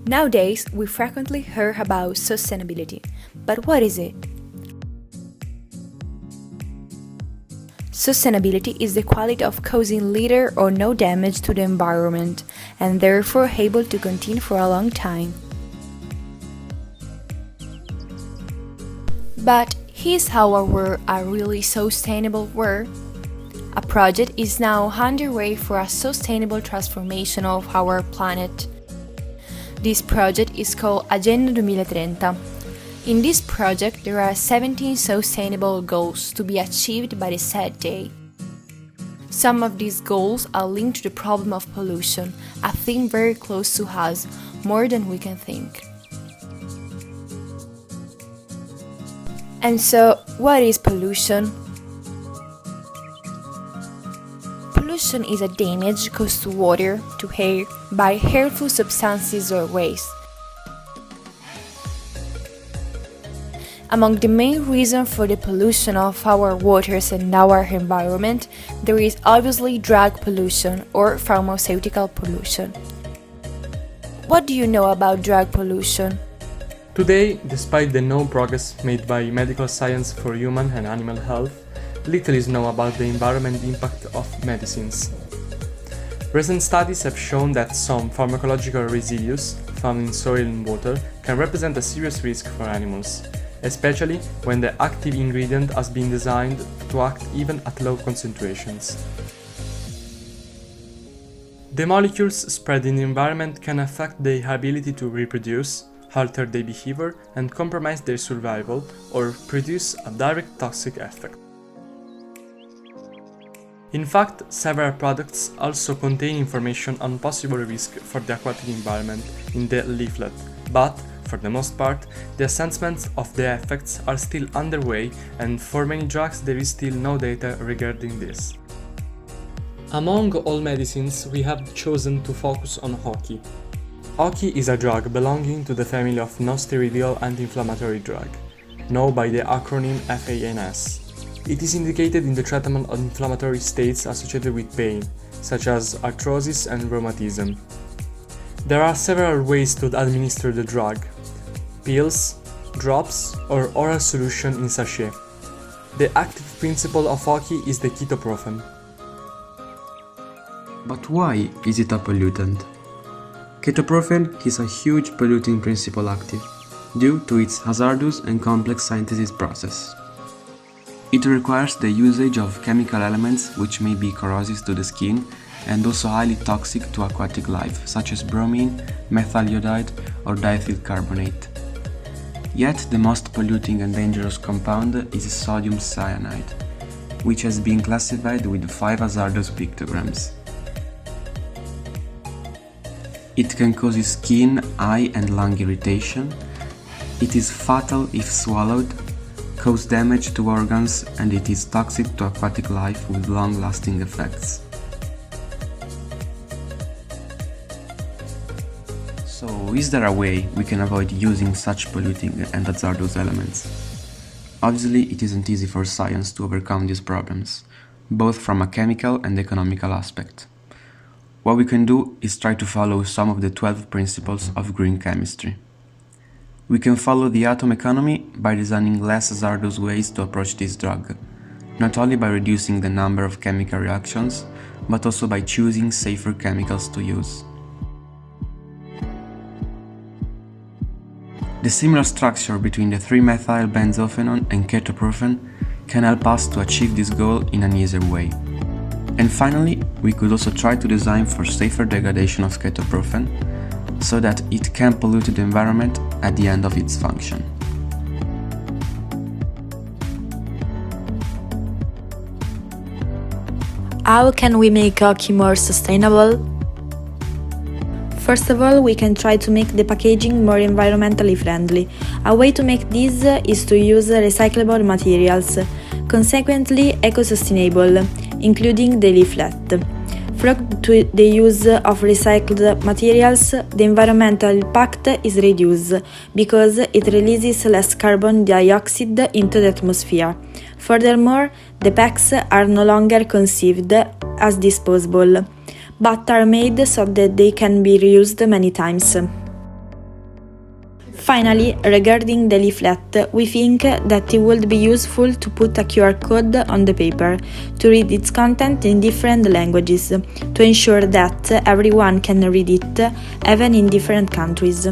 Nowadays, we frequently hear about sustainability, but what is it? Sustainability is the quality of causing little or no damage to the environment, and therefore able to continue for a long time. But is our world a really sustainable world? A project is now underway for a sustainable transformation of our planet. This project is called Agenda 2030. In this project, there are 17 sustainable goals to be achieved by the said day. Some of these goals are linked to the problem of pollution, a thing very close to us, more than we can think. And so, what is pollution? Pollution is a damage caused to water, to air, by harmful substances or waste. Among the main reasons for the pollution of our waters and our environment, there is obviously drug pollution or pharmaceutical pollution. What do you know about drug pollution? Today, despite the known progress made by medical science for human and animal health, little is known about the environmental impact of medicines. Recent studies have shown that some pharmacological residues found in soil and water can represent a serious risk for animals, especially when the active ingredient has been designed to act even at low concentrations. The molecules spread in the environment can affect their ability to reproduce, alter their behavior, and compromise their survival, or produce a direct toxic effect. In fact, several products also contain information on possible risk for the aquatic environment in the leaflet, but, for the most part, the assessments of the effects are still underway, and for many drugs there is still no data regarding this. Among all medicines, we have chosen to focus on hockey. Hockey is a drug belonging to the family of non-steroidal anti-inflammatory drug, known by the acronym FANS. It is indicated in the treatment of inflammatory states associated with pain, such as arthrosis and rheumatism. There are several ways to administer the drug: pills, drops, or oral solution in sachet. The active principle of hockey is the ketoprofen. But why is it a pollutant? Ketoprofen is a huge polluting principle active, due to its hazardous and complex synthesis process. It requires the usage of chemical elements which may be corrosive to the skin and also highly toxic to aquatic life, such as bromine, methyl iodide, or diethyl carbonate. Yet the most polluting and dangerous compound is sodium cyanide, which has been classified with 5 hazardous pictograms. It can cause skin, eye, and lung irritation. It is fatal if swallowed, cause damage to organs, and it is toxic to aquatic life with long-lasting effects. So, is there a way we can avoid using such polluting and hazardous elements? Obviously, it isn't easy for science to overcome these problems, both from a chemical and economical aspect. What we can do is try to follow some of the 12 principles of green chemistry. We can follow the atom economy by designing less hazardous ways to approach this drug, not only by reducing the number of chemical reactions, but also by choosing safer chemicals to use. The similar structure between the 3-methylbenzophenone and ketoprofen can help us to achieve this goal in an easier way. And finally, we could also try to design for safer degradation of ketoprofen, so that it can pollute the environment at the end of its function. How can we make hockey more sustainable? First of all, we can try to make the packaging more environmentally friendly. A way to make this is to use recyclable materials, consequently eco-sustainable, including the leaflet. Through the use of recycled materials, the environmental impact is reduced because it releases less carbon dioxide into the atmosphere. Furthermore, the packs are no longer conceived as disposable, but are made so that they can be reused many times. Finally, regarding the leaflet, we think that it would be useful to put a QR code on the paper to read its content in different languages, to ensure that everyone can read it, even in different countries.